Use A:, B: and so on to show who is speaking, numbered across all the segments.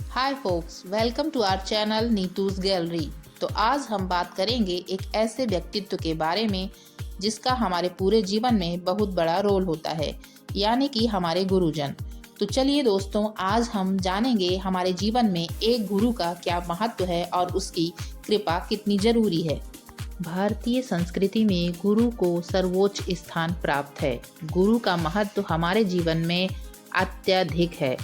A: Hi folks, welcome to our channel Neetu's gallery. तो आज हम बात करेंगे एक ऐसे व्यक्तित्व के बारे में जिसका हमारे पूरे जीवन में बहुत बड़ा रोल होता है, यानी कि हमारे गुरुजन। तो चलिए दोस्तों, आज हम जानेंगे हमारे जीवन में एक गुरु का क्या महत्व है और उसकी कृपा कितनी जरूरी है। भारतीय संस्कृति में गुरु को सर्वोच्च स्थान प्राप्त है। गुरु का महत्व हमारे जीवन में अत्यधिक है।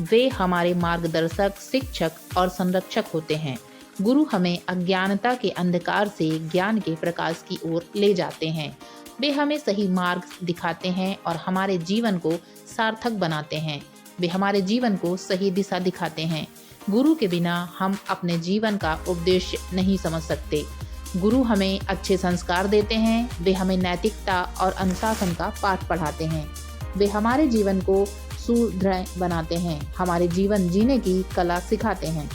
A: वे हमारे मार्गदर्शक, शिक्षक और संरक्षक होते हैं। गुरु हमें अज्ञानता के अंधकार से ज्ञान के प्रकाश की ओर ले जाते हैं। वे हमें सही मार्ग दिखाते हैं और हमारे जीवन को सार्थक बनाते हैं। वे हमारे जीवन को सही दिशा दिखाते हैं। गुरु के बिना हम अपने जीवन का उद्देश्य नहीं समझ सकते। गुरु हमें अच्छे संस्कार देते हैं। वे हमें नैतिकता और अनुशासन का पाठ पढ़ाते हैं। वे हमारे जीवन को सुदृढ़ बनाते हैं, हमारे जीवन जीने की कला सिखाते हैं।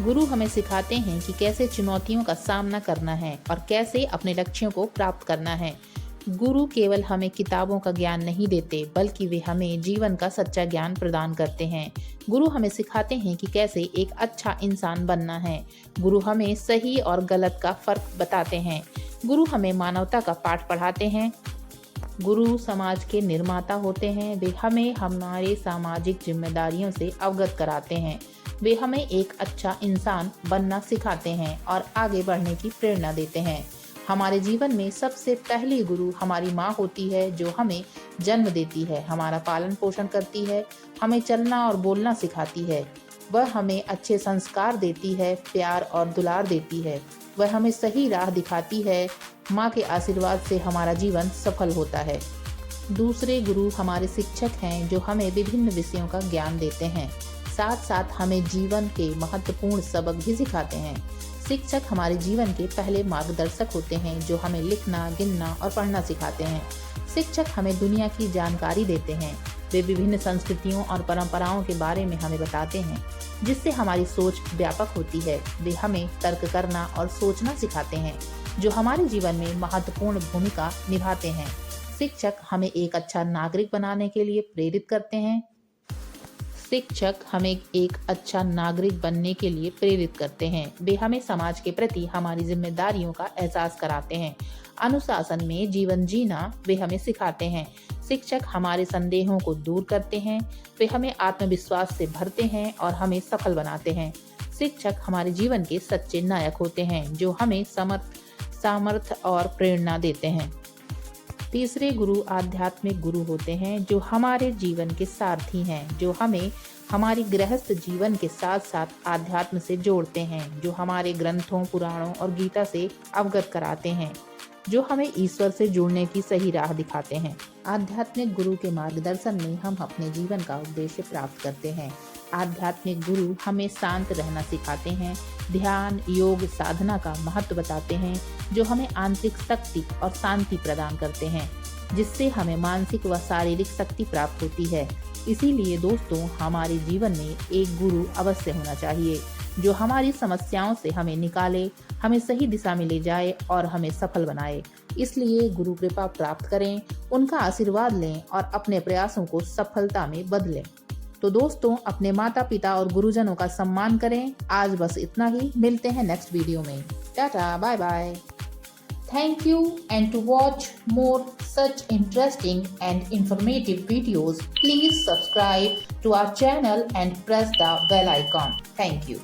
A: गुरु हमें सिखाते हैं कि कैसे चुनौतियों का सामना करना है और कैसे अपने लक्ष्यों को प्राप्त करना है। गुरु केवल हमें किताबों का ज्ञान नहीं देते, बल्कि वे हमें जीवन का सच्चा ज्ञान प्रदान करते हैं। गुरु हमें सिखाते हैं कि कैसे एक अच्छा इंसान बनना है। गुरु हमें सही और गलत का फर्क बताते हैं। गुरु हमें मानवता का पाठ पढ़ाते हैं। गुरु समाज के निर्माता होते हैं। वे हमें हमारे सामाजिक जिम्मेदारियों से अवगत कराते हैं। वे हमें एक अच्छा इंसान बनना सिखाते हैं और आगे बढ़ने की प्रेरणा देते हैं। हमारे जीवन में सबसे पहली गुरु हमारी माँ होती है, जो हमें जन्म देती है, हमारा पालन पोषण करती है, हमें चलना और बोलना सिखाती है। वह हमें अच्छे संस्कार देती है, प्यार और दुलार देती है। वह हमें सही राह दिखाती है। माँ के आशीर्वाद से हमारा जीवन सफल होता है। दूसरे गुरु हमारे शिक्षक हैं, जो हमें विभिन्न विषयों का ज्ञान देते हैं, साथ साथ हमें जीवन के महत्वपूर्ण सबक भी सिखाते हैं। शिक्षक हमारे जीवन के पहले मार्गदर्शक होते हैं, जो हमें लिखना, गिनना और पढ़ना सिखाते हैं। शिक्षक हमें दुनिया की जानकारी देते हैं। वे विभिन्न संस्कृतियों और परंपराओं के बारे में हमें बताते हैं, जिससे हमारी सोच व्यापक होती है। वे हमें तर्क करना और सोचना सिखाते हैं, जो हमारे जीवन में महत्वपूर्ण भूमिका निभाते हैं। शिक्षक हमें एक अच्छा नागरिक बनाने के लिए प्रेरित करते हैं। शिक्षक हमें एक अच्छा नागरिक बनने के लिए प्रेरित करते हैं। वे हमें समाज के प्रति हमारी जिम्मेदारियों का एहसास कराते हैं। अनुशासन में जीवन जीना वे हमें सिखाते हैं। शिक्षक हमारे संदेहों को दूर करते हैं। वे हमें आत्मविश्वास से भरते हैं और हमें सफल बनाते हैं। शिक्षक हमारे जीवन के सच्चे नायक होते हैं, जो हमें सामर्थ्य और प्रेरणा देते हैं। तीसरे गुरु आध्यात्मिक गुरु होते हैं, जो हमारे जीवन के सारथी हैं, जो हमें हमारी गृहस्थ जीवन के साथ साथ आध्यात्म से जोड़ते हैं, जो हमारे ग्रंथों, पुराणों और गीता से अवगत कराते हैं, जो हमें ईश्वर से जुड़ने की सही राह दिखाते हैं। आध्यात्मिक गुरु के मार्गदर्शन में हम अपने जीवन का उद्देश्य प्राप्त करते हैं। आध्यात्मिक गुरु हमें शांत रहना सिखाते हैं, ध्यान, योग, साधना का महत्व बताते हैं, जो हमें आंतरिक शक्ति और शांति प्रदान करते हैं, जिससे हमें मानसिक व शारीरिक शक्ति प्राप्त होती है। इसीलिए दोस्तों, हमारे जीवन में एक गुरु अवश्य होना चाहिए, जो हमारी समस्याओं से हमें निकाले, हमें सही दिशा में ले जाए और हमें सफल बनाए। इसलिए गुरु कृपा प्राप्त करें, उनका आशीर्वाद लें और अपने प्रयासों को सफलता में बदलें। तो दोस्तों, अपने माता पिता और गुरुजनों का सम्मान करें। आज बस इतना ही। मिलते हैं नेक्स्ट वीडियो में। Tata, bye bye. Thank you, and to watch more such interesting and informative videos, please subscribe to our channel and press the bell icon. Thank you.